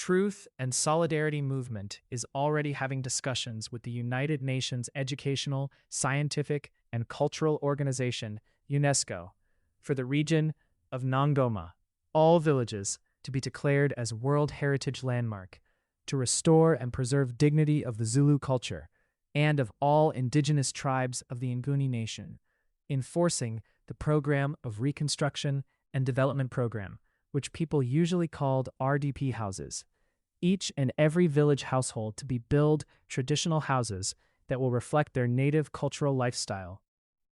Truth and Solidarity movement is already having discussions with the United Nations Educational, Scientific, and Cultural Organization, UNESCO, for the region of Nongoma, all villages to be declared as World Heritage Landmark, to restore and preserve dignity of the Zulu culture and of all indigenous tribes of the Nguni Nation, enforcing the Program of Reconstruction and Development Program, which people usually called RDP houses. Each and every village household to be build traditional houses that will reflect their native cultural lifestyle,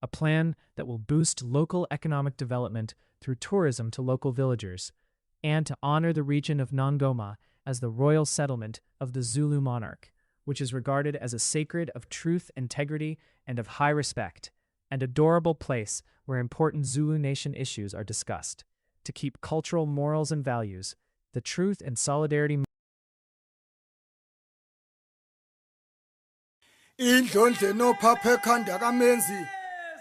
a plan that will boost local economic development through tourism to local villagers, and to honor the region of Nongoma as the royal settlement of the Zulu monarch, which is regarded as a sacred of truth, integrity, and of high respect, and adorable place where important Zulu Nation issues are discussed, to keep cultural morals and values, the Truth and Solidarity indlondle nophapha ekhanda kamenzi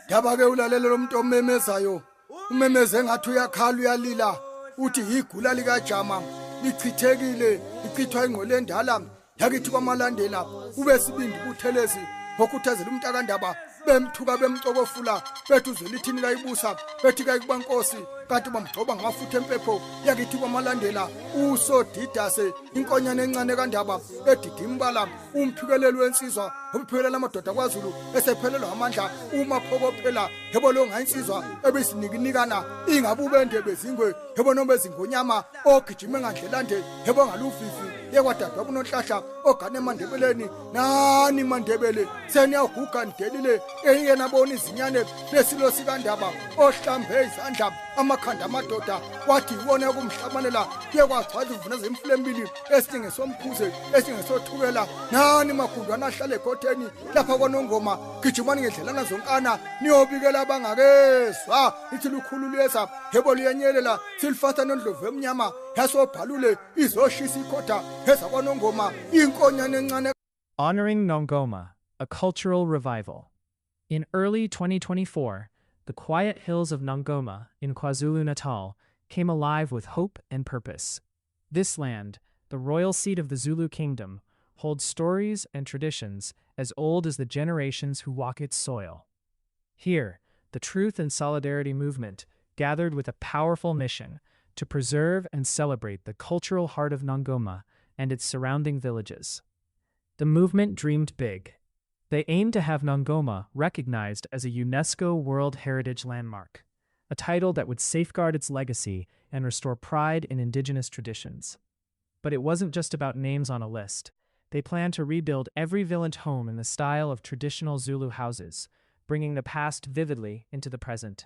daba ke ulalela lo muntu omemezayo umemeze ngathi uyakhala uyalila uthi igula lika jama lichithekile lichithwa ingqole endala yakithi kwamalandela ube sibindi buthelezi ngokhuthazela umntakandaba bemthuka bemcokofula bethu uzwelithini kayibusa bethi kayikubankosi kanti bamgcoba ngamafutha empepho yakithi kwamalandela usodidase inkonyane encane kandaba edidimbala umphikelelo wensizwa umphikelelo amadoda kwaZulu esephelelwa amandla uMaphokophela yebo lo ngayinsizwa ebesinikinikana ingabubende bezingwe yebo nomezingonyama ogijima ngandlelande yebo ngalufifi yekwadadwa bunonhlahla ogane eMandebeleni nani Mandebele seniyaguga ndelile eyena bona izinyane lesilo sikandaba ohlambe izandla amakhanda amadoda wathi ibona kumhlamanela yekwachaza ivuna zemfulembili esingesomkhuze esingesothukela nani magundwana ahlale ekhoteni lapha kwaNongoma gijimani ngedlelana zonkana niyobikela abangakezwa ithi lukhululeza yebo liyanyelela silifata nondlovu emnyama yasobhalule izoshisa ikhotha eza kwaNongoma inkonyane encane. Honoring Nongoma, a cultural revival. In early 2024, the quiet hills of Nongoma in KwaZulu-Natal came alive with hope and purpose. This land, the royal seat of the Zulu kingdom, holds stories and traditions as old as the generations who walk its soil. Here, the Truth and Solidarity movement gathered with a powerful mission to preserve and celebrate the cultural heart of Nongoma and its surrounding villages. The movement dreamed big. They aimed to have Nongoma recognized as a UNESCO World Heritage Landmark, a title that would safeguard its legacy and restore pride in indigenous traditions. But it wasn't just about names on a list. They planned to rebuild every village home in the style of traditional Zulu houses, bringing the past vividly into the present.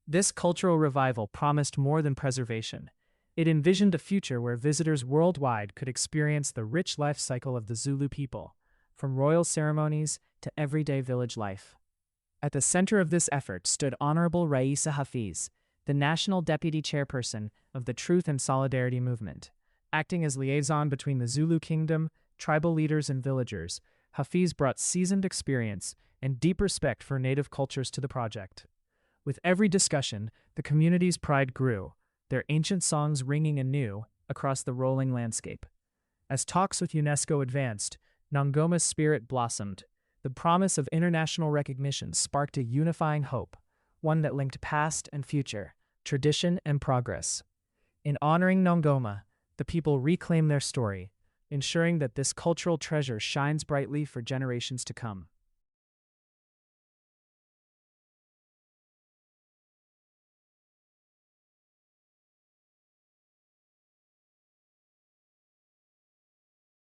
This cultural revival promised more than preservation. It envisioned a future where visitors worldwide could experience the rich life cycle of the Zulu people, from royal ceremonies to everyday village life. At the center of this effort stood Honorable Raisa Hafiz, the National Deputy Chairperson of the Truth and Solidarity Movement. Acting as liaison between the Zulu Kingdom, tribal leaders, and villagers, Hafiz brought seasoned experience and deep respect for native cultures to the project. With every discussion, the community's pride grew, their ancient songs ringing anew across the rolling landscape. As talks with UNESCO advanced, Nongoma's spirit blossomed. The promise of international recognition sparked a unifying hope, one that linked past and future, tradition and progress. In honoring Nongoma, the people reclaim their story, ensuring that this cultural treasure shines brightly for generations to come.